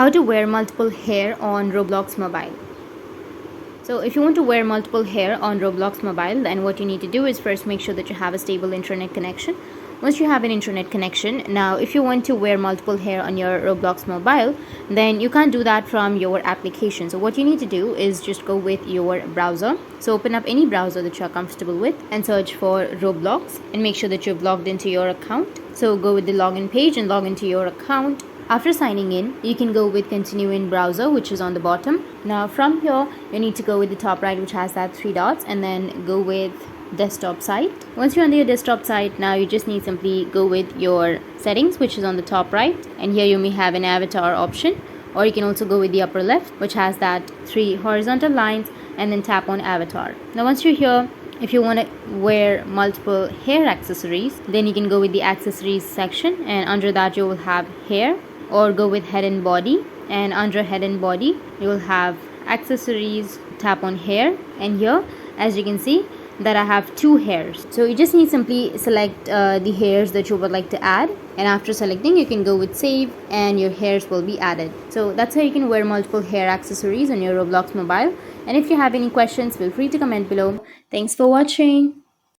How to wear multiple hair on Roblox mobile. So if you want to wear multiple hair on Roblox mobile, then what you need to do is first make sure that you have a stable internet connection. Once you have an internet connection, now if you want to wear multiple hair on your Roblox mobile, then you can't do that from your application. So what you need to do is just go with your browser. So open up any browser that you're comfortable with and search for Roblox and make sure that you've logged into your account. So go with the login page and log into your account. After signing in, you can go with continue in browser, which is on the bottom. Now from here, you need to go with the top right, which has that 3 dots, and then go with desktop site. Once you're on your desktop site, now you just need simply go with your settings, which is on the top right, and here you may have an avatar option, or you can also go with the upper left, which has that 3 horizontal lines, and then tap on avatar. Now once you're here, if you want to wear multiple hair accessories, then you can go with the accessories section, and under that you will have hair, or go with head and body, and under head and body you will have accessories, tap on hair, and here as you can see that I have 2 hairs. So you just need simply select the hairs that you would like to add, and after selecting you can go with save and your hairs will be added. So that's how you can wear multiple hair accessories on your Roblox mobile. And if you have any questions, feel free to comment below. Thanks for watching.